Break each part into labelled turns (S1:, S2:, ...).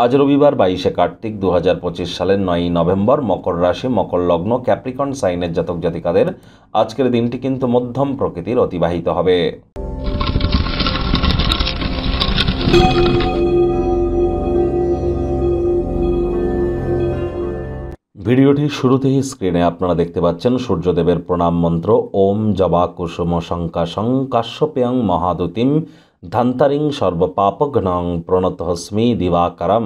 S1: আজ রবিবার 22শে কার্তিক 2025 সালের 9ই নভেম্বর। মকর রাশি, মকর লগ্ন, ক্যাপ্রিকন সাইনের জাতক জাতিকাদের আজকের দিনটি কিন্তু মধ্যম প্রকৃতির অতিবাহিত হবে। ভিডিওটির শুরুতেই স্ক্রিনে আপনারা দেখতে পাচ্ছেন সূর্যদেবের প্রণাম মন্ত্র ওম জবা কুসুম শঙ্কাশং কাশ্যপেয়ং মহাদুতিম ধান্তারিং সর্বপাপঘ্নং প্রণতহস্মি দিবাকারম।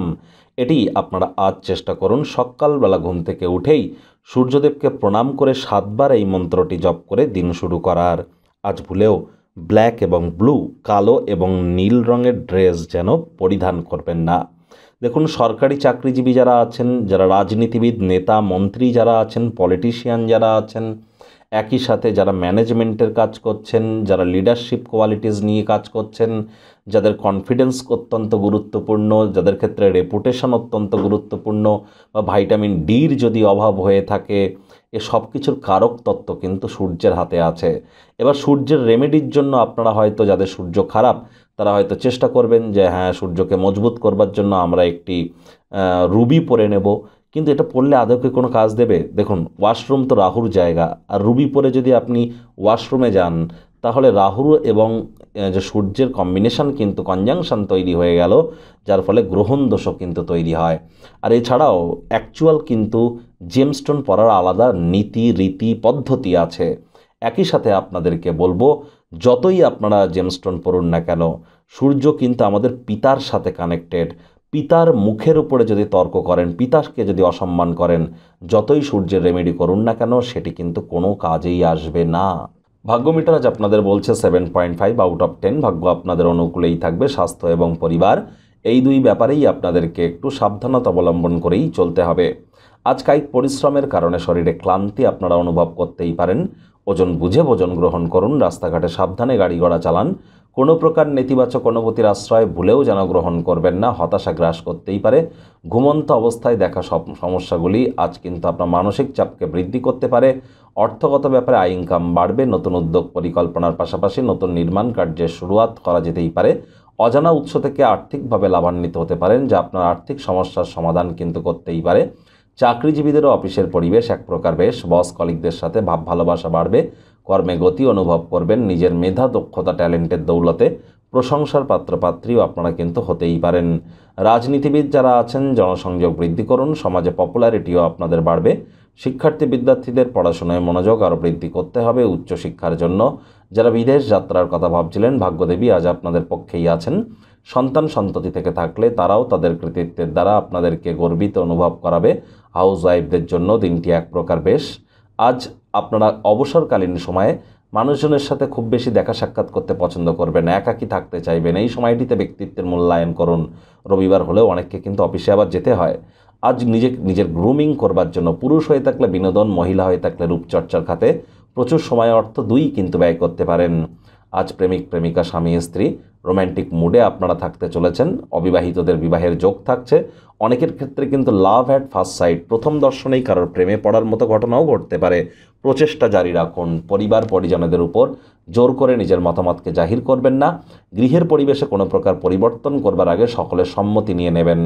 S1: এটি আপনারা আজ চেষ্টা করুন সকালবেলা ঘুম থেকে উঠেই সূর্যদেবকে প্রণাম করে 7বার এই মন্ত্রটি জপ করে দিন শুরু করার। আজ ভুলেও ব্ল্যাক এবং ব্লু, কালো এবং নীল রঙের ড্রেস যেন পরিধান করবেন না। দেখুন, সরকারি চাকরিজীবী যারা আছেন, যারা রাজনীতিবিদ, নেতা মন্ত্রী যারা আছেন, পলিটিশিয়ান যারা আছেন, একই সাথে যারা ম্যানেজমেন্টের কাজ করছেন, যারা লিডারশিপ কোয়ালিটিস নিয়ে কাজ করছেন, যাদের কনফিডেন্স অত্যন্ত গুরুত্বপূর্ণ, যাদের ক্ষেত্রে রেপুটেশন অত্যন্ত গুরুত্বপূর্ণ, বা ভিটামিন ডির যদি অভাব হয়ে থাকে, এ সব কিছুর কারক তত্ত্ব কিন্তু সূর্যের হাতে আছে। এবার সূর্যের রেমেডির জন্য আপনারা হয়তো, যাদের সূর্য খারাপ তারা হয়তো চেষ্টা করবেন যে হ্যাঁ, সূর্যকে মজবুত করবার জন্য আমরা একটি রুবি পরে নেব, কিন্তু এটা পড়লে আদৌকে কোনো কাজ দেবে? দেখুন, ওয়াশরুম তো রাহুর জায়গা, আর রুবি পরে যদি আপনি ওয়াশরুমে যান তাহলে রাহু এবং যে সূর্যের কম্বিনেশন কিন্তু কনজাংশন তৈরি হয়ে গেল, যার ফলে গ্রহণ দোষও কিন্তু তৈরি হয়। আর এছাড়াও অ্যাকচুয়াল কিন্তু জেমস্টোন পরার আলাদা নীতি রীতি পদ্ধতি আছে। একই সাথে আপনাদেরকে বলবো, যতই আপনারা জেমস্টোন পড়ুন না কেন, সূর্য কিন্তু আমাদের পিতার সাথে কানেক্টেড। পিতার মুখের উপরে যদি তর্ক করেন, পিতাকে যদি অসম্মান করেন, যতই সূর্যের রেমেডি করুন না কেন সেটি কিন্তু কোনো কাজেই আসবে না। ভাগ্য মিটার আজ আপনাদের বলছে 7.5 আউট অফ 10। ভাগ্য আপনাদের অনুকূলেই থাকবে। স্বাস্থ্য এবং পরিবার, এই দুই ব্যাপারেই আপনাদেরকে একটু সাবধানতা অবলম্বন করেই চলতে হবে। আজ কায়িক পরিশ্রমের কারণে শরীরে ক্লান্তি আপনারা অনুভব করতেই পারেন। ওজন বুঝে ভোজন গ্রহণ করুন। রাস্তাঘাটে সাবধানে গাড়ি ঘোড়া চালান। কোনো প্রকার নেতিবাচক অনুভূতির আশ্রয় ভুলেও যেন গ্রহণ করবেন না, হতাশা গ্রাস করতেই পারে। ঘুমন্ত অবস্থায় দেখা সব সমস্যাগুলি আজ কিন্তু আপনার মানসিক চাপকে বৃদ্ধি করতে পারে। অর্থগত ব্যাপারে আয় ইনকাম বাড়বে। নতুন উদ্যোগ পরিকল্পনার পাশাপাশি নতুন নির্মাণ কার্যের শুরুয়াত করা যেতেই পারে। অজানা উৎস থেকে আর্থিকভাবে লাভান্বিত হতে পারেন, যা আপনার আর্থিক সমস্যার সমাধান কিন্তু করতেই পারে। চাকরিজীবীদেরও অফিসের পরিবেশ এক প্রকার বেশ। বস কলিগদের সাথে ভাব ভালোবাসা বাড়বে। কর্মে গতি অনুভব করবেন। নিজের মেধা, দক্ষতা, ট্যালেন্টের দৌলতে প্রশংসার পাত্রপাত্রীও আপনারা কিন্তু হতেই পারেন। রাজনীতিবিদ যারা আছেন, জনসংযোগ বৃদ্ধি করুন। সমাজে পপুলারিটিও আপনাদের বাড়বে। শিক্ষার্থী বিদ্যার্থীদের পড়াশোনায় মনোযোগ আরও বৃদ্ধি করতে হবে উচ্চশিক্ষার জন্য। যারা বিদেশ যাত্রার কথা ভাবছিলেন, ভাগ্যদেবী আজ আপনাদের পক্ষেই আছেন। সন্তান সন্ততি থেকে থাকলে তারাও তাদের কৃতিত্বের দ্বারা আপনাদেরকে গর্বিত অনুভব করাবে। হাউস ওয়াইফদের জন্য দিনটি এক প্রকার বেশ। আজ আপনারা অবসরকালীন সময়ে মানুষজনের সাথে খুব বেশি দেখা সাক্ষাৎ করতে পছন্দ করবেন, একাকী থাকতে চাইবেন। এই সময়টিতে ব্যক্তিত্বের মূল্যায়ন করুন। রবিবার হলেও অনেককে কিন্তু অফিসে আবার যেতে হয়। আজ নিজের গ্রুমিং করবার জন্য, পুরুষ হয়ে থাকলে বিনোদন, মহিলা হয়ে থাকলে রূপচর্চার খাতে প্রচুর সময়, অর্থ দুই কিন্তু ব্যয় করতে পারেন। আজ প্রেমিক প্রেমিকা, স্বামী স্ত্রী রোম্যান্টিক মুডে আপনারা থাকতে চলেছেন। অবিবাহিতদের বিবাহের যোগ থাকছে। অনেকের ক্ষেত্রে কিন্তু লাভ অ্যাট ফার্স্ট সাইট, প্রথম দর্শনেই কারোর প্রেমে পড়ার মতো ঘটনাও ঘটতে পারে। প্রচেষ্টা জারি রাখুন। পরিবার পরিজনদের উপর জোর করে নিজের মতামতকে জাহির করবেন না। গৃহের পরিবেশে কোনো প্রকার পরিবর্তন করবার আগে সকলের সম্মতি নিয়ে নেবেন।